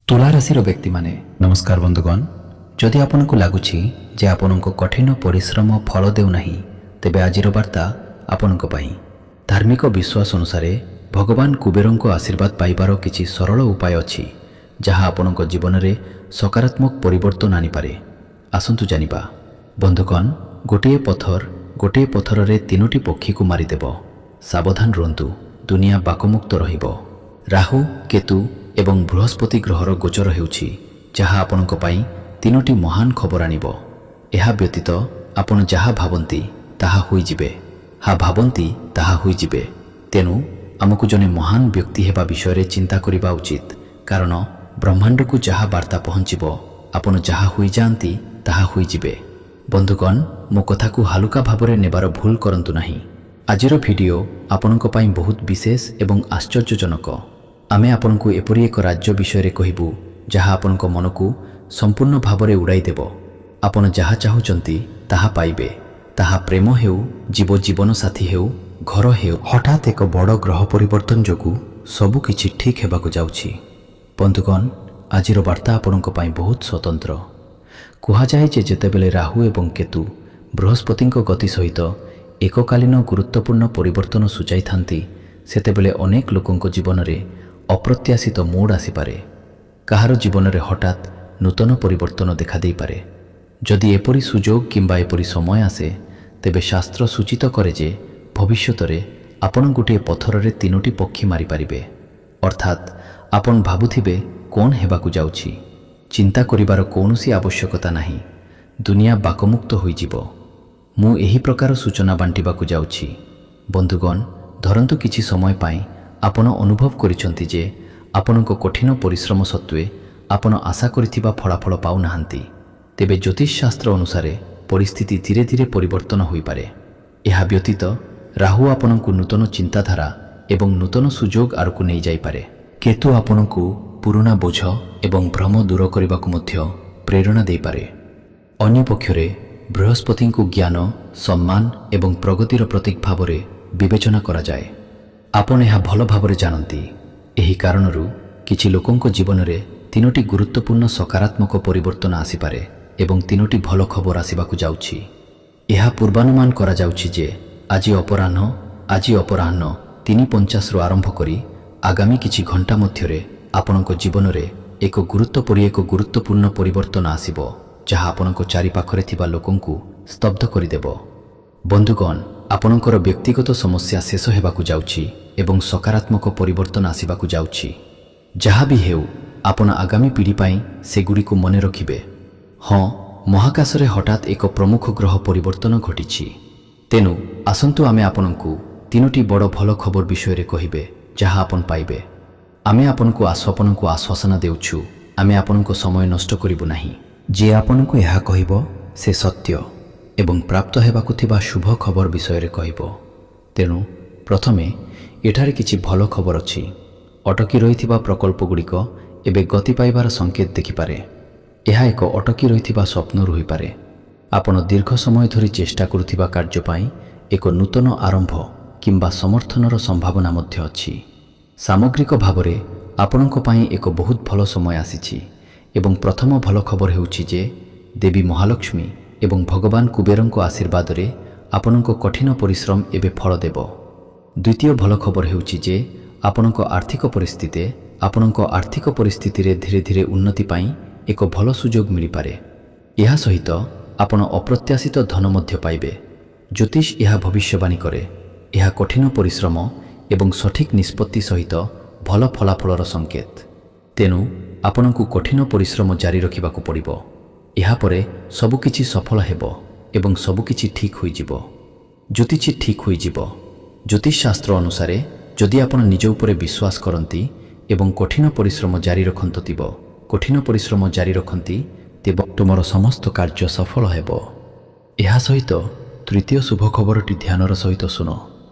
ତୁଳା ରାଶିର ବ୍ୟକ୍ତିମାନେ ନମସ୍କାର ବନ୍ଧୁଗଣ। ଯଦି ଆପଣଙ୍କୁ ଲାଗୁଛି ଯେ ଆପଣଙ୍କ କଠିନ ପରିଶ୍ରମ ଫଳ ଦେଉନାହିଁ, ତେବେ ଆଜିର ବାର୍ତ୍ତା ଆପଣଙ୍କ ପାଇଁ। ଧାର୍ମିକ ବିଶ୍ୱାସ ଅନୁସାରେ ଭଗବାନ କୁବେରଙ୍କ ଆଶୀର୍ବାଦ ପାଇବାର କିଛି ସରଳ ଉପାୟ ଅଛି, ଯାହା ଆପଣଙ୍କ ଜୀବନରେ ସକାରାତ୍ମକ ପରିବର୍ତ୍ତନ ଆଣିପାରେ। ଆସନ୍ତୁ ଜାଣିବା। ବନ୍ଧୁଗଣ, ଗୋଟିଏ ପଥରରେ 3ଟି ପକ୍ଷୀକୁ ମାରିଦେବ। ସାବଧାନ ରୁହନ୍ତୁ, ଦୁନିଆ ବାକମୁକ୍ତ ରହିବ। ରାହୁ, କେତୁ ଏବଂ ବୃହସ୍ପତି ଗ୍ରହର ଗୋଚର ହେଉଛି, ଯାହା ଆପଣଙ୍କ ପାଇଁ 3ଟି ମହାନ ଖବର ଆଣିବ। ଏହା ବ୍ୟତୀତ ଆପଣ ଯାହା ଭାବନ୍ତି ତାହା ହୋଇଯିବେ। ତେଣୁ ଆମକୁ ଜଣେ ମହାନ ବ୍ୟକ୍ତି ହେବା ବିଷୟରେ ଚିନ୍ତା କରିବା ଉଚିତ, କାରଣ ବ୍ରହ୍ମାଣ୍ଡକୁ ଯାହା ବାର୍ତ୍ତା ପହଞ୍ଚିବ, ଆପଣ ଯାହା ହୋଇଯାଆନ୍ତି ତାହା ହୋଇଯିବେ। ବନ୍ଧୁଗଣ, ମୋ କଥାକୁ ହାଲୁକା ଭାବରେ ନେବାର ଭୁଲ କରନ୍ତୁ ନାହିଁ। ଆଜିର ଭିଡ଼ିଓ ଆପଣଙ୍କ ପାଇଁ ବହୁତ ବିଶେଷ ଏବଂ ଆଶ୍ଚର୍ଯ୍ୟଜନକ। ଆମେ ଆପଣଙ୍କୁ ଏପରି ଏକ ରାଜ୍ୟ ବିଷୟରେ କହିବୁ, ଯାହା ଆପଣଙ୍କ ମନକୁ ସମ୍ପୂର୍ଣ୍ଣ ଭାବରେ ଉଡ଼ାଇ ଦେବ। ଆପଣ ଯାହା ଚାହୁଁଛନ୍ତି ତାହା ପାଇବେ। ତାହା ପ୍ରେମ ହେଉ, ଜୀବନସାଥୀ ହେଉ, ଘର ହେଉ। ହଠାତ୍ ଏକ ବଡ଼ ଗ୍ରହ ପରିବର୍ତ୍ତନ ଯୋଗୁଁ ସବୁ କିଛି ଠିକ୍ ହେବାକୁ ଯାଉଛି। ବନ୍ଧୁଗଣ, ଆଜିର ବାର୍ତ୍ତା ଆପଣଙ୍କ ପାଇଁ ବହୁତ ସ୍ୱତନ୍ତ୍ର। କୁହାଯାଏ ଯେ ଯେତେବେଳେ ରାହୁ ଏବଂ କେତୁ ବୃହସ୍ପତିଙ୍କ ଗତି ସହିତ ଏକକାଳୀନ ଗୁରୁତ୍ୱପୂର୍ଣ୍ଣ ପରିବର୍ତ୍ତନ ସୂଚାଇଥାନ୍ତି, ସେତେବେଳେ ଅନେକ ଲୋକଙ୍କ ଜୀବନରେ ଅପ୍ରତ୍ୟାଶିତ ମୋଡ଼ ଆସିପାରେ। କାହାର ଜୀବନରେ ହଠାତ୍ ନୂତନ ପରିବର୍ତ୍ତନ ଦେଖାଦେଇପାରେ। ଯଦି ଏପରି ସୁଯୋଗ କିମ୍ବା ଏପରି ସମୟ ଆସେ, ତେବେ ଶାସ୍ତ୍ର ସୂଚିତ କରେ ଯେ ଭବିଷ୍ୟତରେ ଆପଣ ଗୋଟିଏ ପଥରରେ 3ଟି ପକ୍ଷୀ ମାରିପାରିବେ। ଅର୍ଥାତ୍ ଆପଣ ଭାବୁଥିବେ କ'ଣ ହେବାକୁ ଯାଉଛି, ଚିନ୍ତା କରିବାର କୌଣସି ଆବଶ୍ୟକତା ନାହିଁ। ଦୁନିଆ ବାକମୁକ୍ତ ହୋଇଯିବ। ମୁଁ ଏହି ପ୍ରକାର ସୂଚନା ବାଣ୍ଟିବାକୁ ଯାଉଛି। ବନ୍ଧୁଗଣ, ଧରନ୍ତୁ କିଛି ସମୟ ପାଇଁ ଆପଣ ଅନୁଭବ କରିଛନ୍ତି ଯେ ଆପଣଙ୍କ କଠିନ ପରିଶ୍ରମ ସତ୍ତ୍ୱେ ଆପଣ ଆଶା କରିଥିବା ଫଳାଫଳ ପାଉନାହାନ୍ତି। ତେବେ ଜ୍ୟୋତିଷ ଶାସ୍ତ୍ର ଅନୁସାରେ ପରିସ୍ଥିତି ଧୀରେ ଧୀରେ ପରିବର୍ତ୍ତନ ହୋଇପାରେ। ଏହା ବ୍ୟତୀତ ରାହୁ ଆପଣଙ୍କୁ ନୂତନ ଚିନ୍ତାଧାରା ଏବଂ ନୂତନ ସୁଯୋଗ ଆଡ଼କୁ ନେଇଯାଇପାରେ। କେତୁ ଆପଣଙ୍କୁ ପୁରୁଣା ବୋଝ ଏବଂ ଭ୍ରମ ଦୂର କରିବାକୁ ମଧ୍ୟ ପ୍ରେରଣା ଦେଇପାରେ। ଅନ୍ୟପକ୍ଷରେ ବୃହସ୍ପତିଙ୍କୁ ଜ୍ଞାନ, ସମ୍ମାନ ଏବଂ ପ୍ରଗତିର ପ୍ରତୀକ ଭାବରେ ବିବେଚନା କରାଯାଏ। ଆପଣ ଏହା ଭଲ ଭାବରେ ଜାଣନ୍ତି। ଏହି କାରଣରୁ କିଛି ଲୋକଙ୍କ ଜୀବନରେ 3ଟି ଗୁରୁତ୍ୱପୂର୍ଣ୍ଣ ସକାରାତ୍ମକ ପରିବର୍ତ୍ତନ ଆସିପାରେ ଏବଂ 3ଟି ଭଲ ଖବର ଆସିବାକୁ ଯାଉଛି। ଏହା ପୂର୍ବାନୁମାନ କରାଯାଉଛି ଯେ ଆଜି ଅପରାହ୍ନ 3:50ରୁ ଆରମ୍ଭ କରି ଆଗାମୀ କିଛି ଘଣ୍ଟା ମଧ୍ୟରେ ଆପଣଙ୍କ ଜୀବନରେ ଏକ ଗୁରୁତ୍ୱପୂର୍ଣ୍ଣ ପରିବର୍ତ୍ତନ ଆସିବ, ଯାହା ଆପଣଙ୍କ ଚାରିପାଖରେ ଥିବା ଲୋକଙ୍କୁ ସ୍ତବ୍ଧ କରିଦେବ। ବନ୍ଧୁଗଣ, ଆପଣଙ୍କର ବ୍ୟକ୍ତିଗତ ସମସ୍ୟା ଶେଷ ହେବାକୁ ଯାଉଛି ଏବଂ ସକାରାତ୍ମକ ପରିବର୍ତ୍ତନ ଆସିବାକୁ ଯାଉଛି। ଯାହା ବି ହେଉ, ଆପଣ ଆଗାମୀ ପିଢ଼ି ପାଇଁ ସେଗୁଡ଼ିକୁ ମନେ ରଖିବେ। ହଁ, ମହାକାଶରେ ହଠାତ୍ ଏକ ପ୍ରମୁଖ ଗ୍ରହ ପରିବର୍ତ୍ତନ ଘଟିଛି। ତେଣୁ ଆସନ୍ତୁ ଆମେ ଆପଣଙ୍କୁ 3ଟି ବଡ଼ ଭଲ ଖବର ବିଷୟରେ କହିବେ, ଯାହା ଆପଣ ପାଇବେ। ଆମେ ଆପଣଙ୍କୁ ଆଶ୍ୱାସନା ଦେଉଛୁ, ଆମେ ଆପଣଙ୍କ ସମୟ ନଷ୍ଟ କରିବୁ ନାହିଁ। ଯିଏ ଆପଣଙ୍କୁ ଏହା କହିବ, ସେ ସତ୍ୟ ଏବଂ ପ୍ରାପ୍ତ ହେବାକୁ ଥିବା ଶୁଭ ଖବର ବିଷୟରେ କହିବ। ତେଣୁ ପ୍ରଥମେ ଏଠାରେ କିଛି ଭଲ ଖବର ଅଛି। ଅଟକି ରହିଥିବା ପ୍ରକଳ୍ପଗୁଡ଼ିକ ଏବେ ଗତି ପାଇବାର ସଂକେତ ଦେଖିପାରେ। ଏହା ଏକ ଅଟକି ରହିଥିବା ସ୍ୱପ୍ନରୁ ହୋଇପାରେ। ଆପଣ ଦୀର୍ଘ ସମୟ ଧରି ଚେଷ୍ଟା କରୁଥିବା କାର୍ଯ୍ୟ ପାଇଁ ଏକ ନୂତନ ଆରମ୍ଭ କିମ୍ବା ସମର୍ଥନର ସମ୍ଭାବନା ମଧ୍ୟ ଅଛି। ସାମଗ୍ରିକ ଭାବରେ ଆପଣଙ୍କ ପାଇଁ ଏକ ବହୁତ ଭଲ ସମୟ ଆସିଛି ଏବଂ ପ୍ରଥମ ଭଲ ଖବର ହେଉଛି ଯେ ଦେବୀ ମହାଲକ୍ଷ୍ମୀ ଏବଂ ଭଗବାନ କୁବେରଙ୍କ ଆଶୀର୍ବାଦରେ ଆପଣଙ୍କ କଠିନ ପରିଶ୍ରମ ଏବେ ଫଳ ଦେବ। ଦ୍ୱିତୀୟ ଭଲ ଖବର ହେଉଛି ଯେ ଆପଣଙ୍କ ଆର୍ଥିକ ପରିସ୍ଥିତିରେ ଧୀରେ ଧୀରେ ଉନ୍ନତି ପାଇଁ ଏକ ଭଲ ସୁଯୋଗ ମିଳିପାରେ। ଏହା ସହିତ ଆପଣ ଅପ୍ରତ୍ୟାଶିତ ଧନ ମଧ୍ୟ ପାଇବେ। ଜ୍ୟୋତିଷ ଏହା ଭବିଷ୍ୟବାଣୀ କରେ। ଏହା କଠିନ ପରିଶ୍ରମ ଏବଂ ସଠିକ୍ ନିଷ୍ପତ୍ତି ସହିତ ଭଲ ଫଳାଫଳର ସଂକେତ। ତେଣୁ ଆପଣଙ୍କୁ କଠିନ ପରିଶ୍ରମ ଜାରି ରଖିବାକୁ ପଡ଼ିବ। ଏହାପରେ ସବୁକିଛି ସଫଳ ହେବ ଏବଂ ସବୁକିଛି ଠିକ୍ ହୋଇଯିବ। ଜ୍ୟୋତିଷ ଶାସ୍ତ୍ର ଅନୁସାରେ ଯଦି ଆପଣ ନିଜ ଉପରେ ବିଶ୍ୱାସ କରନ୍ତି ଏବଂ କଠିନ ପରିଶ୍ରମ ଜାରି ରଖନ୍ତି, ତେବେ ତୁମର ସମସ୍ତ କାର୍ଯ୍ୟ ସଫଳ ହେବ। ଏହା ସହିତ ତୃତୀୟ ଶୁଭ ଖବରଟି ଧ୍ୟାନର ସହିତ ଶୁଣ।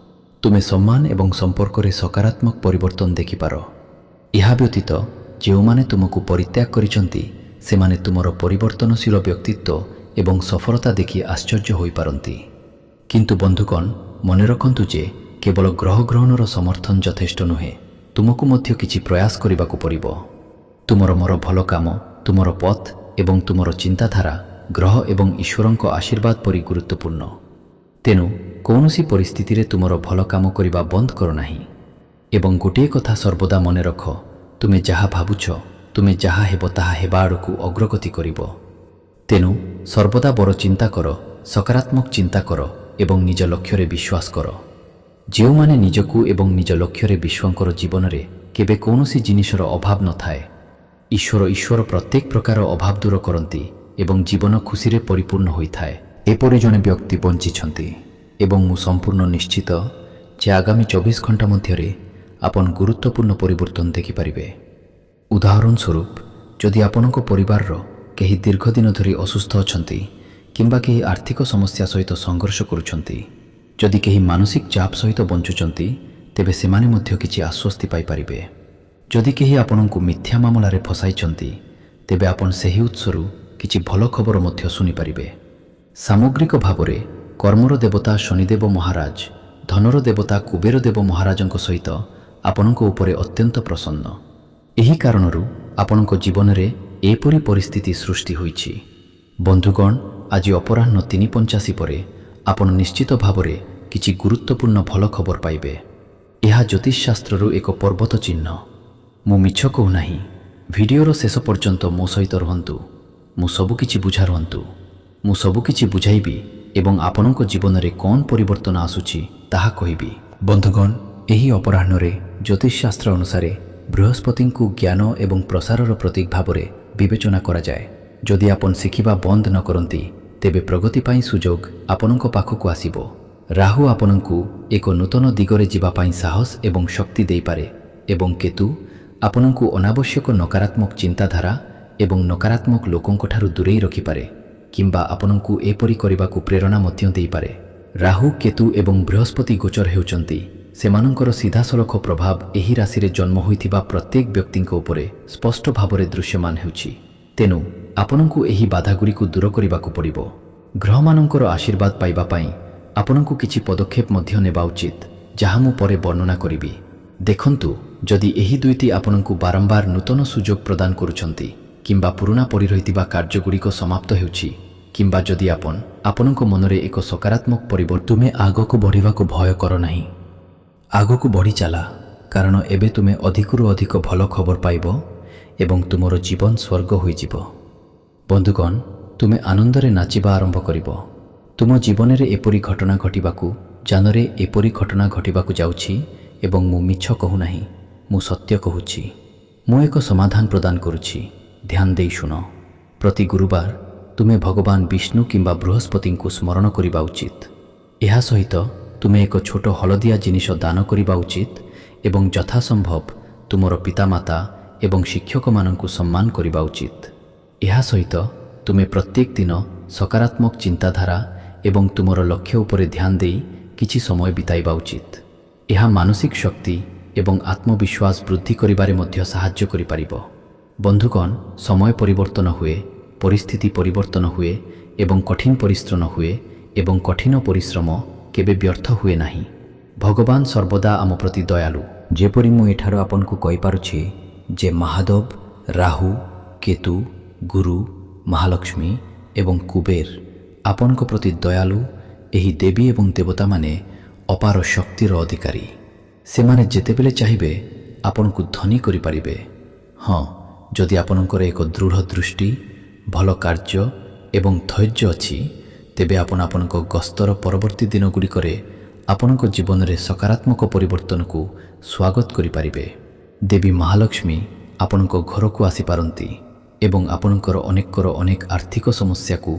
ତୁମେ ସମ୍ମାନ ଏବଂ ସମ୍ପର୍କରେ ସକାରାତ୍ମକ ପରିବର୍ତ୍ତନ ଦେଖିପାର। ଏହା ବ୍ୟତୀତ ଯେଉଁମାନେ ତୁମକୁ ପରିତ୍ୟାଗ କରିଛନ୍ତି, ସେମାନେ ତୁମର ପରିବର୍ତ୍ତନଶୀଳ ବ୍ୟକ୍ତିତ୍ୱ ଏବଂ ସଫଳତା ଦେଖି ଆଶ୍ଚର୍ଯ୍ୟ ହୋଇପାରନ୍ତି। କିନ୍ତୁ ବନ୍ଧୁଗଣ, ମନେ ରଖନ୍ତୁ ଯେ କେବଳ ଗ୍ରହଗ୍ରହଣର ସମର୍ଥନ ଯଥେଷ୍ଟ ନୁହେଁ। ତୁମକୁ ମଧ୍ୟ କିଛି ପ୍ରୟାସ କରିବାକୁ ପଡ଼ିବ। ତୁମର ମୋର ଭଲ କାମ, ତୁମର ପଥ ଏବଂ ତୁମର ଚିନ୍ତାଧାରା ଗ୍ରହ ଏବଂ ଈଶ୍ୱରଙ୍କ ଆଶୀର୍ବାଦ ପରି ଗୁରୁତ୍ୱପୂର୍ଣ୍ଣ। ତେଣୁ କୌଣସି ପରିସ୍ଥିତିରେ ତୁମର ଭଲ କାମ କରିବା ବନ୍ଦ କର ନାହିଁ। ଏବଂ ଗୋଟିଏ କଥା ସର୍ବଦା ମନେ ରଖ, ତୁମେ ଯାହା ଭାବୁଛ, ତୁମେ ଯାହା ହେବ ତାହା ହେବା ଆଡ଼କୁ ଅଗ୍ରଗତି କରିବ। ତେଣୁ ସର୍ବଦା ବଡ଼ ଚିନ୍ତା କର, ସକାରାତ୍ମକ ଚିନ୍ତା କର ଏବଂ ନିଜ ଲକ୍ଷ୍ୟରେ ବିଶ୍ୱାସ କର। ଯେଉଁମାନେ ନିଜକୁ ଏବଂ ନିଜ ଲକ୍ଷ୍ୟରେ ବିଶ୍ୱଙ୍କର ଜୀବନରେ କେବେ କୌଣସି ଜିନିଷର ଅଭାବ ନଥାଏ, ଈଶ୍ୱର ପ୍ରତ୍ୟେକ ପ୍ରକାର ଅଭାବ ଦୂର କରନ୍ତି ଏବଂ ଜୀବନ ଖୁସିରେ ପରିପୂର୍ଣ୍ଣ ହୋଇଥାଏ। ଏପରି ଜଣେ ବ୍ୟକ୍ତି ବଞ୍ଚିଛନ୍ତି ଏବଂ ମୁଁ ସମ୍ପୂର୍ଣ୍ଣ ନିଶ୍ଚିତ ଯେ ଆଗାମୀ 24 ଘଣ୍ଟା ମଧ୍ୟରେ ଆପଣ ଗୁରୁତ୍ୱପୂର୍ଣ୍ଣ ପରିବର୍ତ୍ତନ ଦେଖିପାରିବେ। ଉଦାହରଣ ସ୍ୱରୂପ, ଯଦି ଆପଣଙ୍କ ପରିବାରର କେହି ଦୀର୍ଘଦିନ ଧରି ଅସୁସ୍ଥ ଅଛନ୍ତି କିମ୍ବା କେହି ଆର୍ଥିକ ସମସ୍ୟା ସହିତ ସଂଘର୍ଷ କରୁଛନ୍ତି, ଯଦି କେହି ମାନସିକ ଚାପ ସହିତ ବଞ୍ଚୁଛନ୍ତି, ତେବେ ସେମାନେ ମଧ୍ୟ କିଛି ଆଶ୍ୱସ୍ତି ପାଇପାରିବେ। ଯଦି କେହି ଆପଣଙ୍କୁ ମିଥ୍ୟା ମାମଲାରେ ଫସାଇଛନ୍ତି, ତେବେ ଆପଣ ସେହି ଉତ୍ସରୁ କିଛି ଭଲ ଖବର ମଧ୍ୟ ଶୁଣିପାରିବେ। ସାମଗ୍ରିକ ଭାବରେ କର୍ମର ଦେବତା ଶନିଦେବ ମହାରାଜ, ଧନର ଦେବତା କୁବେର ଦେବ ମହାରାଜଙ୍କ ସହିତ ଆପଣଙ୍କ ଉପରେ ଅତ୍ୟନ୍ତ ପ୍ରସନ୍ନ। ଏହି କାରଣରୁ ଆପଣଙ୍କ ଜୀବନରେ ଏପରି ପରିସ୍ଥିତି ସୃଷ୍ଟି ହୋଇଛି। ବନ୍ଧୁଗଣ, ଆଜି ଅପରାହ୍ନ 3:85 ପରେ ଆପଣ ନିଶ୍ଚିତ ଭାବରେ କିଛି ଗୁରୁତ୍ୱପୂର୍ଣ୍ଣ ଭଲ ଖବର ପାଇବେ। ଏହା ଜ୍ୟୋତିଷଶାସ୍ତ୍ରରୁ ଏକ ପର୍ବତ ଚିହ୍ନ। ମୁଁ ମିଛ କହୁନାହିଁ। ଭିଡ଼ିଓର ଶେଷ ପର୍ଯ୍ୟନ୍ତ ମୋ ସହିତ ରୁହନ୍ତୁ। ମୁଁ ସବୁକିଛି ରୁହନ୍ତୁ। ମୁଁ ସବୁକିଛି ବୁଝାଇବି ଏବଂ ଆପଣଙ୍କ ଜୀବନରେ କ'ଣ ପରିବର୍ତ୍ତନ ଆସୁଛି ତାହା କହିବି। ବନ୍ଧୁଗଣ, ଏହି ଅପରାହ୍ନରେ ଜ୍ୟୋତିଷଶାସ୍ତ୍ର ଅନୁସାରେ ବୃହସ୍ପତିଙ୍କୁ ଜ୍ଞାନ ଏବଂ ପ୍ରସାରର ପ୍ରତୀକ ଭାବରେ ବିବେଚନା କରାଯାଏ। ଯଦି ଆପଣ ଶିଖିବା ବନ୍ଦ ନ କରନ୍ତି, ତେବେ ପ୍ରଗତି ପାଇଁ ସୁଯୋଗ ଆପଣଙ୍କ ପାଖକୁ ଆସିବ। ରାହୁ ଆପଣଙ୍କୁ ଏକ ନୂତନ ଦିଗରେ ଯିବା ପାଇଁ ସାହସ ଏବଂ ଶକ୍ତି ଦେଇପାରେ ଏବଂ କେତୁ ଆପଣଙ୍କୁ ଅନାବଶ୍ୟକ ନକାରାତ୍ମକ ଚିନ୍ତାଧାରା ଏବଂ ନକାରାତ୍ମକ ଲୋକଙ୍କଠାରୁ ଦୂରେଇ ରଖିପାରେ କିମ୍ବା ଆପଣଙ୍କୁ ଏପରି କରିବାକୁ ପ୍ରେରଣା ମଧ୍ୟ ଦେଇପାରେ। ରାହୁ, କେତୁ ଏବଂ ବୃହସ୍ପତି ଗୋଚର ହେଉଛନ୍ତି ସେମାନଙ୍କର ସିଧାସଳଖ ପ୍ରଭାବ ଏହି ରାଶିରେ ଜନ୍ମ ହୋଇଥିବା ପ୍ରତ୍ୟେକ ବ୍ୟକ୍ତିଙ୍କ ଉପରେ ସ୍ପଷ୍ଟ ଭାବରେ ଦୃଶ୍ୟମାନ ହେଉଛି। ତେଣୁ ଆପଣଙ୍କୁ ଏହି ବାଧାଗୁଡ଼ିକୁ ଦୂର କରିବାକୁ ପଡ଼ିବ। ଗ୍ରହମାନଙ୍କର ଆଶୀର୍ବାଦ ପାଇବା ପାଇଁ ଆପଣଙ୍କୁ କିଛି ପଦକ୍ଷେପ ମଧ୍ୟ ନେବା ଉଚିତ, ଯାହା ମୁଁ ପରେ ବର୍ଣ୍ଣନା କରିବି। ଦେଖନ୍ତୁ, ଯଦି ଏହି ଦୁଇଟି ଆପଣଙ୍କୁ ବାରମ୍ବାର ନୂତନ ସୁଯୋଗ ପ୍ରଦାନ କରୁଛନ୍ତି କିମ୍ବା ପୁରୁଣା ପଡ଼ି ରହିଥିବା କାର୍ଯ୍ୟଗୁଡ଼ିକ ସମାପ୍ତ ହେଉଛି କିମ୍ବା ଯଦି ଆପଣଙ୍କ ମନରେ ଏକ ସକାରାତ୍ମକ ପରିବର୍ତ୍ତନ, ତୁମେ ଆଗକୁ ବଢ଼ିବାକୁ ଭୟ କର ନାହିଁ। ଆଗକୁ ବଢ଼ି ଚାଲା, କାରଣ ଏବେ ତୁମେ ଅଧିକରୁ ଅଧିକ ଭଲ ଖବର ପାଇବ ଏବଂ ତୁମର ଜୀବନ ସ୍ୱର୍ଗ ହୋଇଯିବ। ବନ୍ଧୁଗଣ, ତୁମେ ଆନନ୍ଦରେ ନାଚିବା ଆରମ୍ଭ କରିବ। ତୁମ ଜୀବନରେ ଏପରି ଘଟଣା ଘଟିବାକୁ ଜାନରେ ଏପରି ଘଟଣା ଘଟିବାକୁ ଯାଉଛି ଏବଂ ମୁଁ ମିଛ କହୁନାହିଁ, ମୁଁ ସତ୍ୟ କହୁଛି। ମୁଁ ଏକ ସମାଧାନ ପ୍ରଦାନ କରୁଛି। ଧ୍ୟାନ ଦେଇ ଶୁଣ। ପ୍ରତି ଗୁରୁବାର ତୁମେ ଭଗବାନ ବିଷ୍ଣୁ କିମ୍ବା ବୃହସ୍ପତିଙ୍କୁ ସ୍ମରଣ କରିବା ଉଚିତ। ଏହା ସହିତ ତୁମେ ଏକ ଛୋଟ ହଳଦିଆ ଜିନିଷ ଦାନ କରିବା ଉଚିତ ଏବଂ ଯଥାସମ୍ଭବ ତୁମର ପିତାମାତା ଏବଂ ଶିକ୍ଷକମାନଙ୍କୁ ସମ୍ମାନ କରିବା ଉଚିତ। ଏହା ସହିତ ତୁମେ ପ୍ରତ୍ୟେକ ଦିନ ସକାରାତ୍ମକ ଚିନ୍ତାଧାରା ଏବଂ ତୁମର ଲକ୍ଷ୍ୟ ଉପରେ ଧ୍ୟାନ ଦେଇ କିଛି ସମୟ ବିତାଇବା ଉଚିତ। ଏହା ମାନସିକ ଶକ୍ତି ଏବଂ ଆତ୍ମବିଶ୍ୱାସ ବୃଦ୍ଧି କରିବାରେ ମଧ୍ୟ ସାହାଯ୍ୟ କରିପାରିବ। ବନ୍ଧୁଗଣ, ସମୟ ପରିବର୍ତ୍ତନ ହୁଏ, ପରିସ୍ଥିତି ପରିବର୍ତ୍ତନ ହୁଏ ଏବଂ କଠିନ ପରିଶ୍ରମ ହୁଏ ଏବଂ କଠିନ ପରିଶ୍ରମ କେବେ ବ୍ୟର୍ଥ ହୁଏ ନାହିଁ। ଭଗବାନ ସର୍ବଦା ଆମ ପ୍ରତି ଦୟାଳୁ। ଯେପରି ମୁଁ ଏଠାରୁ ଆପଣଙ୍କୁ କହିପାରୁଛି ଯେ ମହାଦେବ, ରାହୁ, କେତୁ, ଗୁରୁ, ମହାଲକ୍ଷ୍ମୀ ଏବଂ କୁବେର ଆପଣଙ୍କ ପ୍ରତି ଦୟାଳୁ। ଏହି ଦେବୀ ଏବଂ ଦେବତାମାନେ ଅପାର ଶକ୍ତିର ଅଧିକାରୀ। ସେମାନେ ଯେତେବେଳେ ଚାହିଁବେ ଆପଣଙ୍କୁ ଧନୀ କରିପାରିବେ। ହଁ, ଯଦି ଆପଣଙ୍କର ଏକ ଦୃଢ଼ ଦୃଷ୍ଟି, ଭଲ କାର୍ଯ୍ୟ ଏବଂ ଧୈର୍ଯ୍ୟ ଅଛି, ତେବେ ଆପଣ ଆପଣଙ୍କ ଗସ୍ତର ପରବର୍ତ୍ତୀ ଦିନଗୁଡ଼ିକରେ ଆପଣଙ୍କ ଜୀବନରେ ସକାରାତ୍ମକ ପରିବର୍ତ୍ତନକୁ ସ୍ୱାଗତ କରିପାରିବେ। ଦେବୀ ମହାଲକ୍ଷ୍ମୀ ଆପଣଙ୍କ ଘରକୁ ଆସିପାରନ୍ତି ଏବଂ ଆପଣଙ୍କର ଅନେକ ଆର୍ଥିକ ସମସ୍ୟାକୁ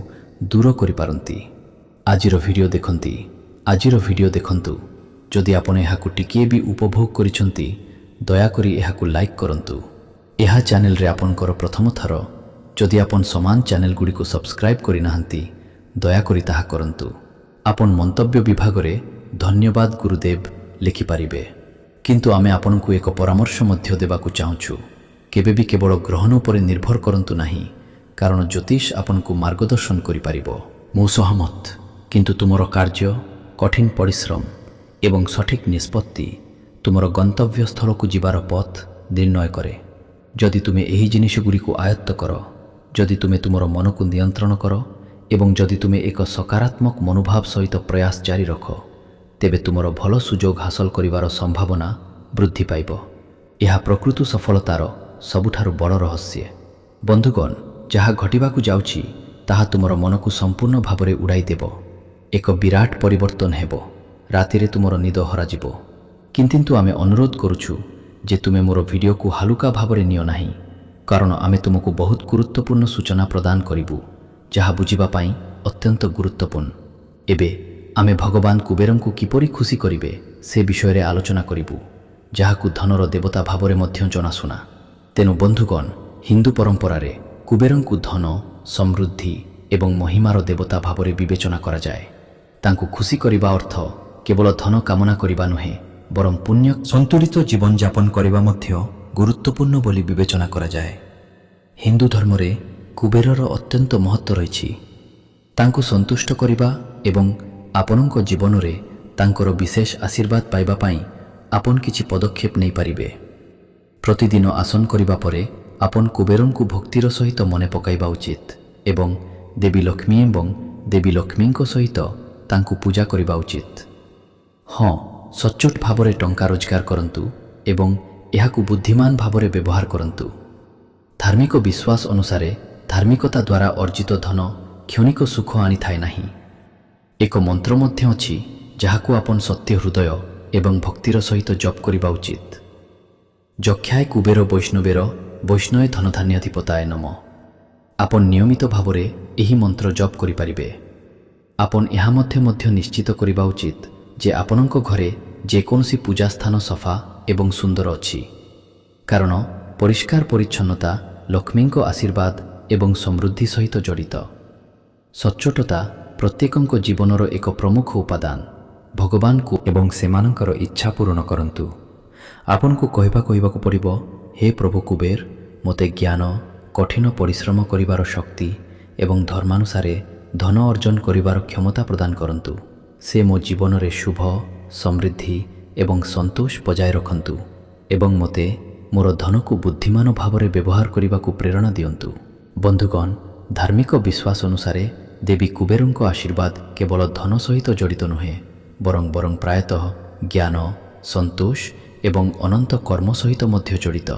ଦୂର କରିପାରନ୍ତି। ଆଜିର ଭିଡ଼ିଓ ଦେଖନ୍ତୁ। ଯଦି ଆପଣ ଏହାକୁ ଟିକିଏ ବି ଉପଭୋଗ କରିଛନ୍ତି, ଦୟାକରି ଏହାକୁ ଲାଇକ୍ କରନ୍ତୁ। ଏହା ଚ୍ୟାନେଲରେ ଆପଣଙ୍କର ପ୍ରଥମ ଥର। ଯଦି ଆପଣ ସମାନ ଚ୍ୟାନେଲଗୁଡ଼ିକୁ ସବସ୍କ୍ରାଇବ୍ କରିନାହାନ୍ତି, ଦୟାକରି ତାହା କରନ୍ତୁ। ଆପଣ ମନ୍ତବ୍ୟ ବିଭାଗରେ ଧନ୍ୟବାଦ ଗୁରୁଦେବ ଲେଖିପାରିବେ। କିନ୍ତୁ ଆମେ ଆପଣଙ୍କୁ ଏକ ପରାମର୍ଶ ମଧ୍ୟ ଦେବାକୁ ଚାହୁଁଛୁ। କେବେ ବି କେବଳ ଗ୍ରହଣ ଉପରେ ନିର୍ଭର କରନ୍ତୁ ନାହିଁ, କାରଣ ଜ୍ୟୋତିଷ ଆପଣଙ୍କୁ ମାର୍ଗଦର୍ଶନ କରିପାରିବ। ମୁଁ ସହମତ, କିନ୍ତୁ ତୁମର କାର୍ଯ୍ୟ, କଠିନ ପରିଶ୍ରମ ଏବଂ ସଠିକ୍ ନିଷ୍ପତ୍ତି ତୁମର ଗନ୍ତବ୍ୟସ୍ଥଳକୁ ଯିବାର ପଥ ନିର୍ଣ୍ଣୟ କରେ। ଯଦି ତୁମେ ଏହି ଜିନିଷଗୁଡ଼ିକୁ ଆୟତ୍ତ କର, ଯଦି ତୁମେ ତୁମର ମନକୁ ନିୟନ୍ତ୍ରଣ କର ଏବଂ ଯଦି ତୁମେ ଏକ ସକାରାତ୍ମକ ମନୋଭାବ ସହିତ ପ୍ରୟାସ ଜାରି ରଖ, ତେବେ ତୁମର ଭଲ ସୁଯୋଗ ହାସଲ କରିବାର ସମ୍ଭାବନା ବୃଦ୍ଧି ପାଇବ। ଏହା ପ୍ରକୃତ ସଫଳତାର ସବୁଠାରୁ ବଡ଼ ରହସ୍ୟ। ବନ୍ଧୁଗଣ, ଯାହା ଘଟିବାକୁ ଯାଉଛି ତାହା ତୁମର ମନକୁ ସମ୍ପୂର୍ଣ୍ଣ ଭାବରେ ଉଡ଼ାଇ ଦେବ। ଏକ ବିରାଟ ପରିବର୍ତ୍ତନ ହେବ। ରାତିରେ ତୁମର ନିଦ ହରାଯିବ। କିନ୍ତୁ ଆମେ ଅନୁରୋଧ କରୁଛୁ ଯେ ତୁମେ ମୋର ଭିଡ଼ିଓକୁ ହାଲୁକା ଭାବରେ ନିଅ ନାହିଁ, କାରଣ ଆମେ ତୁମକୁ ବହୁତ ଗୁରୁତ୍ୱପୂର୍ଣ୍ଣ ସୂଚନା ପ୍ରଦାନ କରିବୁ, ଯାହା ବୁଝିବା ପାଇଁ ଅତ୍ୟନ୍ତ ଗୁରୁତ୍ୱପୂର୍ଣ୍ଣ। ଏବେ ଆମେ ଭଗବାନ କୁବେରଙ୍କୁ କିପରି ଖୁସି କରିବେ ସେ ବିଷୟରେ ଆଲୋଚନା କରିବୁ, ଯାହାକୁ ଧନର ଦେବତା ଭାବରେ ମଧ୍ୟ ଜଣାଶୁଣା। ତେଣୁ ବନ୍ଧୁଗଣ, ହିନ୍ଦୁ ପରମ୍ପରାରେ କୁବେରଙ୍କୁ ଧନ, ସମୃଦ୍ଧି ଏବଂ ମହିମାର ଦେବତା ଭାବରେ ବିବେଚନା କରାଯାଏ। ତାଙ୍କୁ ଖୁସି କରିବା ଅର୍ଥ କେବଳ ଧନ କାମନା କରିବା ନୁହେଁ, ବରଂ ପୁଣ୍ୟ ସନ୍ତୁଳିତ ଜୀବନଯାପନ କରିବା ମଧ୍ୟ ଗୁରୁତ୍ୱପୂର୍ଣ୍ଣ ବୋଲି ବିବେଚନା କରାଯାଏ। ହିନ୍ଦୁ ଧର୍ମରେ କୁବେରର ଅତ୍ୟନ୍ତ ମହତ୍ତ୍ୱ ରହିଛି। ତାଙ୍କୁ ସନ୍ତୁଷ୍ଟ କରିବା ଏବଂ ଆପଣଙ୍କ ଜୀବନରେ ତାଙ୍କର ବିଶେଷ ଆଶୀର୍ବାଦ ପାଇବା ପାଇଁ ଆପଣ କିଛି ପଦକ୍ଷେପ ନେଇପାରିବେ। ପ୍ରତିଦିନ ଆସନ କରିବା ପରେ ଆପଣ କୁବେରଙ୍କୁ ଭକ୍ତିର ସହିତ ମନେ ପକାଇବା ଉଚିତ ଏବଂ ଦେବୀ ଲକ୍ଷ୍ମୀଙ୍କ ସହିତ ତାଙ୍କୁ ପୂଜା କରିବା ଉଚିତ। ହଁ, ସଚ୍ଚୋଟ ଭାବରେ ଟଙ୍କା ରୋଜଗାର କରନ୍ତୁ ଏବଂ ଏହାକୁ ବୁଦ୍ଧିମାନ ଭାବରେ ବ୍ୟବହାର କରନ୍ତୁ। ଧାର୍ମିକ ବିଶ୍ୱାସ ଅନୁସାରେ ଧାର୍ମିକତା ଦ୍ୱାରା ଅର୍ଜିତ ଧନ କ୍ଷଣିକ ସୁଖ ଆଣିଥାଏ ନାହିଁ। ଏକ ମନ୍ତ୍ର ମଧ୍ୟ ଅଛି ଯାହାକୁ ଆପଣ ସତ୍ୟ ହୃଦୟ ଏବଂ ଭକ୍ତିର ସହିତ ଜପ କରିବା ଉଚିତ। ଯକ୍ଷାୟ କୁବେର ବୈଷ୍ଣବେ ଧନଧାନ୍ୟାଧିପତାୟ ନମ। ଆପଣ ନିୟମିତ ଭାବରେ ଏହି ମନ୍ତ୍ର ଜପ କରିପାରିବେ। ଆପଣ ଏହା ମଧ୍ୟ ନିଶ୍ଚିତ କରିବା ଉଚିତ ଯେ ଆପଣଙ୍କ ଘରେ ଯେକୌଣସି ପୂଜା ସ୍ଥାନ ସଫା ଏବଂ ସୁନ୍ଦର ଅଛି, କାରଣ ପରିଷ୍କାର ପରିଚ୍ଛନ୍ନତା ଲକ୍ଷ୍ମୀଙ୍କ ଆଶୀର୍ବାଦ ଏବଂ ସମୃଦ୍ଧି ସହିତ ଜଡ଼ିତ। ସଚ୍ଚୋଟତା ପ୍ରତ୍ୟେକଙ୍କ ଜୀବନର ଏକ ପ୍ରମୁଖ ଉପାଦାନ। ଭଗବାନଙ୍କୁ ଏବଂ ସେମାନଙ୍କର ଇଚ୍ଛା ପୂରଣ କରନ୍ତୁ। ଆପଣଙ୍କୁ କହିବାକୁ ପଡ଼ିବ, ହେ ପ୍ରଭୁ କୁବେର, ମୋତେ ଜ୍ଞାନ, କଠିନ ପରିଶ୍ରମ କରିବାର ଶକ୍ତି ଏବଂ ଧର୍ମାନୁସାରେ ଧନ ଅର୍ଜନ କରିବାର କ୍ଷମତା ପ୍ରଦାନ କରନ୍ତୁ। ସେ ମୋ ଜୀବନରେ ଶୁଭ, ସମୃଦ୍ଧି ଏବଂ ସନ୍ତୋଷ ବଜାୟ ରଖନ୍ତୁ ଏବଂ ମୋତେ ମୋର ଧନକୁ ବୁଦ୍ଧିମାନ ଭାବରେ ବ୍ୟବହାର କରିବାକୁ ପ୍ରେରଣା ଦିଅନ୍ତୁ। ବନ୍ଧୁଗଣ, ଧାର୍ମିକ ବିଶ୍ୱାସ ଅନୁସାରେ ଦେବୀ କୁବେରଙ୍କ ଆଶୀର୍ବାଦ କେବଳ ଧନ ସହିତ ଜଡ଼ିତ ନୁହେଁ, ବରଂ ପ୍ରାୟତଃ ଜ୍ଞାନ, ସନ୍ତୋଷ ଏବଂ ଅନନ୍ତ କର୍ମ ସହିତ ମଧ୍ୟ ଜଡ଼ିତ।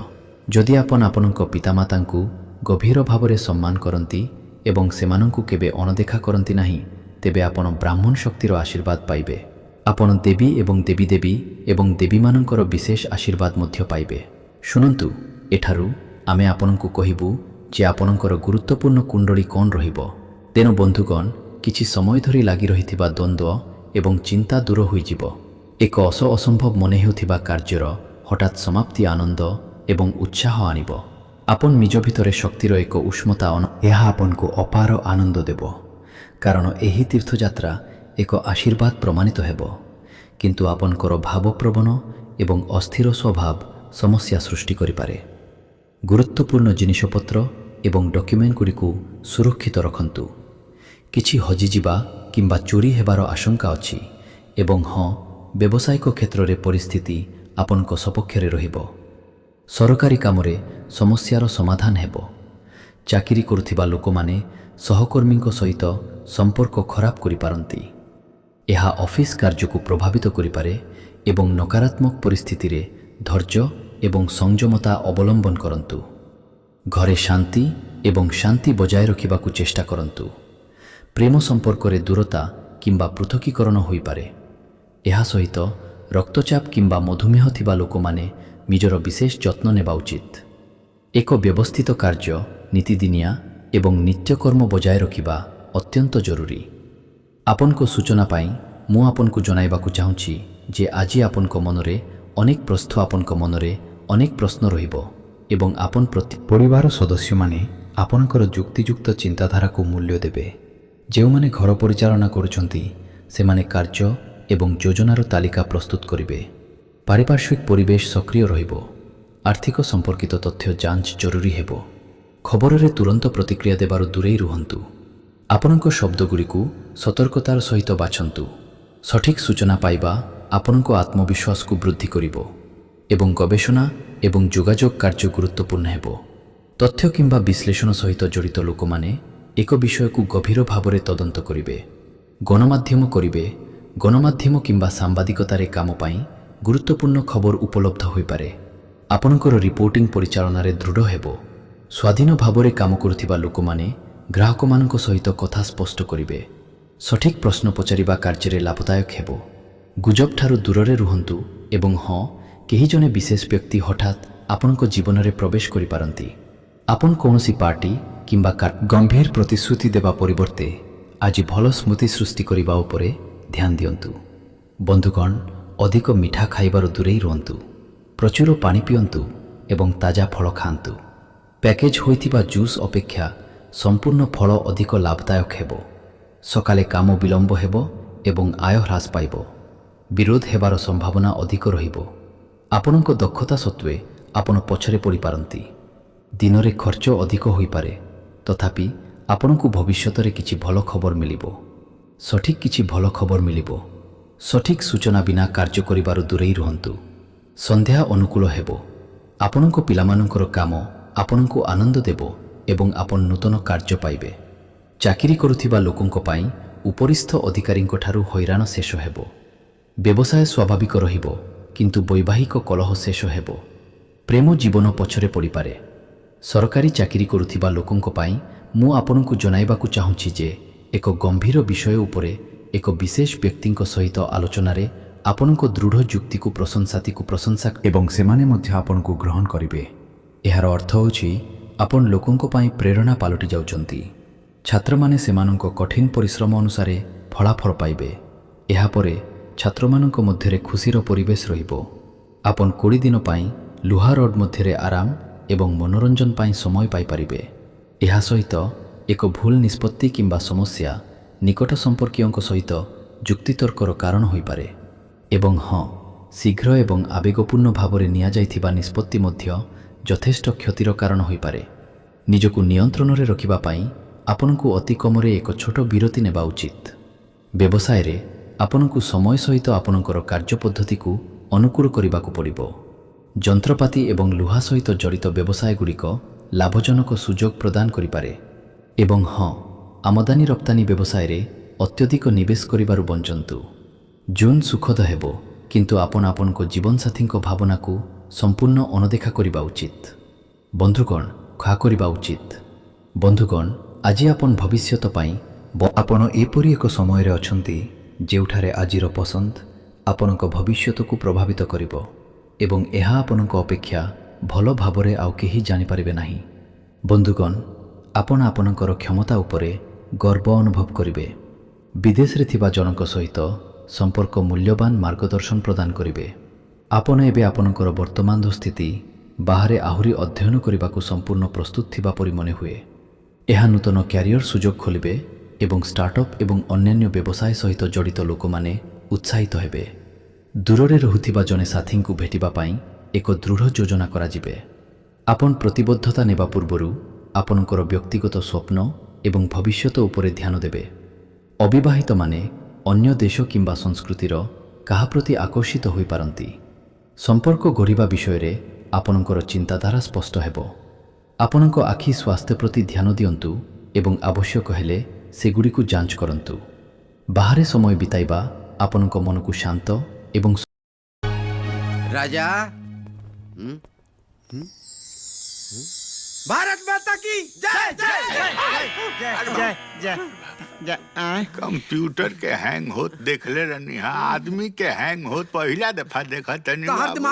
ଯଦି ଆପଣ ଆପଣଙ୍କ ପିତାମାତାଙ୍କୁ ଗଭୀର ଭାବରେ ସମ୍ମାନ କରନ୍ତି ଏବଂ ସେମାନଙ୍କୁ କେବେ ଅଣଦେଖା କରନ୍ତି ନାହିଁ, ତେବେ ଆପଣ ବ୍ରାହ୍ମଣ ଶକ୍ତିର ଆଶୀର୍ବାଦ ପାଇବେ। ଆପଣ ଦେବୀ ଏବଂ ଦେବୀମାନଙ୍କର ବିଶେଷ ଆଶୀର୍ବାଦ ମଧ୍ୟ ପାଇବେ। ଶୁଣନ୍ତୁ, ଏଠାରୁ ଆମେ ଆପଣଙ୍କୁ କହିବୁ ଯେ ଆପଣଙ୍କର ଗୁରୁତ୍ୱପୂର୍ଣ୍ଣ କୁଣ୍ଡଳୀ କ'ଣ ରହିବ। ତେଣୁ ବନ୍ଧୁଗଣ, କିଛି ସମୟ ଧରି ଲାଗି ରହିଥିବା ଦ୍ୱନ୍ଦ୍ୱ ଏବଂ ଚିନ୍ତା ଦୂର ହୋଇଯିବ। ଏକ ଅସମ୍ଭବ ମନେ ହେଉଥିବା କାର୍ଯ୍ୟର ହଠାତ୍ ସମାପ୍ତି ଆନନ୍ଦ ଏବଂ ଉତ୍ସାହ ଆଣିବ। ଆପଣ ନିଜ ଭିତରେ ଶକ୍ତିର ଏକ ଉଷ୍ମତା ଏହା ଆପଣଙ୍କୁ ଅପାର ଆନନ୍ଦ ଦେବ, କାରଣ ଏହି ତୀର୍ଥଯାତ୍ରା ଏକ ଆଶୀର୍ବାଦ ପ୍ରମାଣିତ ହେବ। କିନ୍ତୁ ଆପଣଙ୍କର ଭାବପ୍ରବଣ ଏବଂ ଅସ୍ଥିର ସ୍ୱଭାବ ସମସ୍ୟା ସୃଷ୍ଟି କରିପାରେ। ଗୁରୁତ୍ୱପୂର୍ଣ୍ଣ ଜିନିଷପତ୍ର ଏବଂ ଡକ୍ୟୁମେଣ୍ଟଗୁଡ଼ିକୁ ସୁରକ୍ଷିତ ରଖନ୍ତୁ। କିଛି ହଜିଯିବା କିମ୍ବା ଚୋରି ହେବାର ଆଶଙ୍କା ଅଛି ଏବଂ ହଁ, ବ୍ୟବସାୟିକ କ୍ଷେତ୍ରରେ ପରିସ୍ଥିତି ଆପଣଙ୍କ ସପକ୍ଷରେ ରହିବ। ସରକାରୀ କାମରେ ସମସ୍ୟାର ସମାଧାନ ହେବ। ଚାକିରି କରୁଥିବା ଲୋକମାନେ ସହକର୍ମୀଙ୍କ ସହିତ ସମ୍ପର୍କ ଖରାପ କରିପାରନ୍ତି। ଏହା ଅଫିସ୍ କାର୍ଯ୍ୟକୁ ପ୍ରଭାବିତ କରିପାରେ ଏବଂ ନକାରାତ୍ମକ ପରିସ୍ଥିତିରେ ଧୈର୍ଯ୍ୟ ଏବଂ ସଂଯମତା ଅବଲମ୍ବନ କରନ୍ତୁ। ଘରେ ଶାନ୍ତି ବଜାୟ ରଖିବାକୁ ଚେଷ୍ଟା କରନ୍ତୁ। ପ୍ରେମ ସମ୍ପର୍କରେ ଦୂରତା କିମ୍ବା ପୃଥକୀକରଣ ହୋଇପାରେ। ଏହା ସହିତ ରକ୍ତଚାପ କିମ୍ବା ମଧୁମେହ ଥିବା ଲୋକମାନେ ନିଜର ବିଶେଷ ଯତ୍ନ ନେବା ଉଚିତ। ଏକ ବ୍ୟବସ୍ଥିତ କାର୍ଯ୍ୟ, ନୀତିଦିନିଆ ଏବଂ ନିତ୍ୟକର୍ମ ବଜାୟ ରଖିବା ଅତ୍ୟନ୍ତ ଜରୁରୀ। ଆପଣଙ୍କ ସୂଚନା ପାଇଁ ମୁଁ ଆପଣଙ୍କୁ ଜଣାଇବାକୁ ଚାହୁଁଛି ଯେ ଆଜି ଆପଣଙ୍କ ମନରେ ଅନେକ ପ୍ରଶ୍ନ ରହିବ ଏବଂ ଆପଣ ପରିବାର ସଦସ୍ୟମାନେ ଆପଣଙ୍କର ଯୁକ୍ତିଯୁକ୍ତ ଚିନ୍ତାଧାରାକୁ ମୂଲ୍ୟ ଦେବେ। ଯେଉଁମାନେ ଘର ପରିଚାଳନା କରୁଛନ୍ତି ସେମାନେ କାର୍ଯ୍ୟ ଏବଂ ଯୋଜନାର ତାଲିକା ପ୍ରସ୍ତୁତ କରିବେ। ପାରିପାର୍ଶ୍ୱିକ ପରିବେଶ ସକ୍ରିୟ ରହିବ। ଆର୍ଥିକ ସମ୍ପର୍କିତ ତଥ୍ୟ ଯାଞ୍ଚ ଜରୁରୀ ହେବ। ଖବରରେ ତୁରନ୍ତ ପ୍ରତିକ୍ରିୟା ଦେବାରୁ ଦୂରେଇ ରୁହନ୍ତୁ। ଆପଣଙ୍କ ଶବ୍ଦଗୁଡ଼ିକୁ ସତର୍କତାର ସହିତ ବାଛନ୍ତୁ। ସଠିକ୍ ସୂଚନା ପାଇବା ଆପଣଙ୍କ ଆତ୍ମବିଶ୍ୱାସକୁ ବୃଦ୍ଧି କରିବ। ଏବଂ ଗବେଷଣା ଏବଂ ଯୋଗାଯୋଗ କାର୍ଯ୍ୟ ଗୁରୁତ୍ୱପୂର୍ଣ୍ଣ ହେବ। ତଥ୍ୟ କିମ୍ବା ବିଶ୍ଳେଷଣ ସହିତ ଜଡ଼ିତ ଲୋକମାନେ ଏକ ବିଷୟକୁ ଗଭୀର ଭାବରେ ତଦନ୍ତ କରିବେ। ଗଣମାଧ୍ୟମ କରିବେ। ଗଣମାଧ୍ୟମ କିମ୍ବା ସାମ୍ବାଦିକତାରେ କାମ ପାଇଁ ଗୁରୁତ୍ୱପୂର୍ଣ୍ଣ ଖବର ଉପଲବ୍ଧ ହୋଇପାରେ। ଆପଣଙ୍କର ରିପୋର୍ଟିଂ ପରିଚାଳନାରେ ଦୃଢ଼ ହେବ। ସ୍ୱାଧୀନ ଭାବରେ କାମ କରୁଥିବା ଲୋକମାନେ ଗ୍ରାହକମାନଙ୍କ ସହିତ କଥା ସ୍ପଷ୍ଟ କରିବେ। ସଠିକ୍ ପ୍ରଶ୍ନ ପଚାରିବା କାର୍ଯ୍ୟରେ ଲାଭଦାୟକ ହେବ। ଗୁଜବଠାରୁ ଦୂରରେ ରୁହନ୍ତୁ ଏବଂ ହଁ, କେହି ଜଣେ ବିଶେଷ ବ୍ୟକ୍ତି ହଠାତ୍ ଆପଣଙ୍କ ଜୀବନରେ ପ୍ରବେଶ କରିପାରନ୍ତି। ଆପଣ କୌଣସି ପାର୍ଟି କିମ୍ବା ଗମ୍ଭୀର ପ୍ରତିଶ୍ରୁତି ଦେବା ପରିବର୍ତ୍ତେ ଆଜି ଭଲ ସ୍ମୃତି ସୃଷ୍ଟି କରିବା ଉପରେ ଧ୍ୟାନ ଦିଅନ୍ତୁ। ବନ୍ଧୁଗଣ, ଅଧିକ ମିଠା ଖାଇବାରୁ ଦୂରେଇ ରୁହନ୍ତୁ। ପ୍ରଚୁର ପାଣି ପିଅନ୍ତୁ ଏବଂ ତାଜା ଫଳ ଖାଆନ୍ତୁ। ପ୍ୟାକେଜ ହୋଇଥିବା ଜୁସ୍ ଅପେକ୍ଷା ସମ୍ପୂର୍ଣ୍ଣ ଫଳ ଅଧିକ ଲାଭଦାୟକ ହେବ। ସକାଳେ କାମ ବିଳମ୍ବ ହେବ ଏବଂ ଆୟ ହ୍ରାସ ପାଇବ। ବିରୋଧ ହେବାର ସମ୍ଭାବନା ଅଧିକ ରହିବ। ଆପଣଙ୍କ ଦକ୍ଷତା ସତ୍ତ୍ୱେ ଆପଣ ପଛରେ ପଡ଼ିପାରନ୍ତି। ଦିନରେ ଖର୍ଚ୍ଚ ଅଧିକ ହୋଇପାରେ, ତଥାପି ଆପଣଙ୍କୁ ଭବିଷ୍ୟତରେ କିଛି ଭଲ ଖବର ମିଳିବ। ସଠିକ୍ କିଛି ଭଲ ଖବର ମିଳିବ। ସଠିକ୍ ସୂଚନା ବିନା କାର୍ଯ୍ୟ କରିବାରୁ ଦୂରେଇ ରୁହନ୍ତୁ। ସନ୍ଧ୍ୟା ଅନୁକୂଳ ହେବ। ଆପଣଙ୍କ ପିଲାମାନଙ୍କର କାମ ଆପଣଙ୍କୁ ଆନନ୍ଦ ଦେବ ଏବଂ ଆପଣ ନୂତନ କାର୍ଯ୍ୟ ପାଇବେ। ଚାକିରି କରୁଥିବା ଲୋକଙ୍କ ପାଇଁ ଉପରିସ୍ଥ ଅଧିକାରୀଙ୍କଠାରୁ ହଇରାଣ ଶେଷ ହେବ। ବ୍ୟବସାୟ ସ୍ୱାଭାବିକ ରହିବ, କିନ୍ତୁ ବୈବାହିକ କଳହ ଶେଷ ହେବ। ପ୍ରେମ ଜୀବନ ପଛରେ ପଡ଼ିପାରେ। ସରକାରୀ ଚାକିରି କରୁଥିବା ଲୋକଙ୍କ ପାଇଁ ମୁଁ ଆପଣଙ୍କୁ ଜଣାଇବାକୁ ଚାହୁଁଛି ଯେ ଏକ ଗମ୍ଭୀର ବିଷୟ ଉପରେ ଏକ ବିଶେଷ ବ୍ୟକ୍ତିଙ୍କ ସହିତ ଆଲୋଚନାରେ ଆପଣଙ୍କ ଦୃଢ଼ ଯୁକ୍ତିକୁ ପ୍ରଶଂସା ଏବଂ ସେମାନେ ମଧ୍ୟ ଆପଣଙ୍କୁ ଗ୍ରହଣ କରିବେ। ଏହାର ଅର୍ଥ ହେଉଛି ଆପଣ ଲୋକଙ୍କ ପାଇଁ ପ୍ରେରଣା ପାଲଟି ଯାଉଛନ୍ତି। ଛାତ୍ରମାନେ ସେମାନଙ୍କ କଠିନ ପରିଶ୍ରମ ଅନୁସାରେ ଫଳାଫଳ ପାଇବେ। ଏହାପରେ ଛାତ୍ରମାନଙ୍କ ମଧ୍ୟରେ ଖୁସିର ପରିବେଶ ରହିବ। ଆପଣ 20 ଦିନ ପାଇଁ ଲୁହା ରଡ୍ ମଧ୍ୟରେ ଆରାମ ଏବଂ ମନୋରଞ୍ଜନ ପାଇଁ ସମୟ ପାଇପାରିବେ। ଏହା ସହିତ ଏକ ଭୁଲ ନିଷ୍ପତ୍ତି କିମ୍ବା ସମସ୍ୟା ନିକଟ ସମ୍ପର୍କୀୟଙ୍କ ସହିତ ଯୁକ୍ତିତର୍କର କାରଣ ହୋଇପାରେ। ଏବଂ ହଁ, ଶୀଘ୍ର ଏବଂ ଆବେଗପୂର୍ଣ୍ଣ ଭାବରେ ନିଆଯାଇଥିବା ନିଷ୍ପତ୍ତି ମଧ୍ୟ ଯଥେଷ୍ଟ କ୍ଷତିର କାରଣ ହୋଇପାରେ। ନିଜକୁ ନିୟନ୍ତ୍ରଣରେ ରଖିବା ପାଇଁ ଆପଣଙ୍କୁ ଅତି କମରେ ଏକ ଛୋଟ ବିରତି ନେବା ଉଚିତ। ବ୍ୟବସାୟରେ ଆପଣଙ୍କୁ ସମୟ ସହିତ ଆପଣଙ୍କର କାର୍ଯ୍ୟପଦ୍ଧତିକୁ ଅନୁକୂଳ କରିବାକୁ ପଡ଼ିବ। ଯନ୍ତ୍ରପାତି ଏବଂ ଲୁହା ସହିତ ଜଡ଼ିତ ବ୍ୟବସାୟଗୁଡ଼ିକ ଲାଭଜନକ ସୁଯୋଗ ପ୍ରଦାନ କରିପାରେ। ଏବଂ ହଁ, ଆମଦାନୀ ରପ୍ତାନି ବ୍ୟବସାୟରେ ଅତ୍ୟଧିକ ନିବେଶ କରିବାରୁ ବଞ୍ଚନ୍ତୁ। ଜୁନ୍ ସୁଖଦ ହେବ, କିନ୍ତୁ ଆପଣ ଆପଣଙ୍କ ଜୀବନସାଥୀଙ୍କ ଭାବନାକୁ ସମ୍ପୂର୍ଣ୍ଣ ଅଣଦେଖା କରିବା ଉଚିତ। ବନ୍ଧୁଗଣ, କ୍ଷମା କରିବା ଉଚିତ। ବନ୍ଧୁଗଣ, ଆଜି ଆପଣ ଭବିଷ୍ୟତ ପାଇଁ ଆପଣ ଏପରି ଏକ ସମୟରେ ଅଛନ୍ତି ଯେଉଁଠାରେ ଆଜିର ପସନ୍ଦ ଆପଣଙ୍କ ଭବିଷ୍ୟତକୁ ପ୍ରଭାବିତ କରିବ ଏବଂ ଏହା ଆପଣଙ୍କ ଅପେକ୍ଷା ଭଲ ଭାବରେ ଆଉ କେହି ଜାଣିପାରିବେ ନାହିଁ। ବନ୍ଧୁଗଣ, ଆପଣ ଆପଣଙ୍କର କ୍ଷମତା ଉପରେ ଗର୍ବ ଅନୁଭବ କରିବେ। ବିଦେଶରେ ଥିବା ଜଣଙ୍କ ସହିତ ସମ୍ପର୍କ ମୂଲ୍ୟବାନ ମାର୍ଗଦର୍ଶନ ପ୍ରଦାନ କରିବେ। ଆପଣ ଏବେ ଆପଣଙ୍କର ବର୍ତ୍ତମାନର ସ୍ଥିତି ବାହାରେ ଆହୁରି ଅଧ୍ୟୟନ କରିବାକୁ ସମ୍ପୂର୍ଣ୍ଣ ପ୍ରସ୍ତୁତ ଥିବା ପରି ମନେ ହୁଏ। ଏହା ନୂତନ କ୍ୟାରିୟର ସୁଯୋଗ ଖୋଲିବେ ଏବଂ ଷ୍ଟାର୍ଟଅପ୍ ଏବଂ ଅନ୍ୟାନ୍ୟ ବ୍ୟବସାୟ ସହିତ ଜଡ଼ିତ ଲୋକମାନେ ଉତ୍ସାହିତ ହେବେ। ଦୂରରେ ରହୁଥିବା ଜଣେ ସାଥୀଙ୍କୁ ଭେଟିବା ପାଇଁ ଏକ ଦୃଢ଼ ଯୋଜନା କରାଯିବେ। ଆପଣ ପ୍ରତିବଦ୍ଧତା ନେବା ପୂର୍ବରୁ ଆପଣଙ୍କର ବ୍ୟକ୍ତିଗତ ସ୍ୱପ୍ନ ଏବଂ ଭବିଷ୍ୟତ ଉପରେ ଧ୍ୟାନ ଦେବେ। ଅବିବାହିତମାନେ ଅନ୍ୟ ଦେଶ କିମ୍ବା ସଂସ୍କୃତିର କାହା ପ୍ରତି ଆକର୍ଷିତ ହୋଇପାରନ୍ତି। ସମ୍ପର୍କ ଗଢ଼ିବା ବିଷୟରେ ଆପଣଙ୍କର ଚିନ୍ତାଧାରା ସ୍ପଷ୍ଟ ହେବ। ଆପଣଙ୍କ ଆଖି ସ୍ୱାସ୍ଥ୍ୟ ପ୍ରତି ଧ୍ୟାନ ଦିଅନ୍ତୁ ଏବଂ ଆବଶ୍ୟକ ହେଲେ ସେଗୁଡ଼ିକୁ ଯାଞ୍ଚ କରନ୍ତୁ। ବାହାରେ ସମୟ ବିତାଇବା ଆପଣଙ୍କ ମନକୁ ଶାନ୍ତ ଏବଂ राजा भारत माता की जय जय जय जय जय कंप्यूटर के हैंग होत देखले रहनी हा, आदमी के हैंग होत पहिला दफा देखा तनी।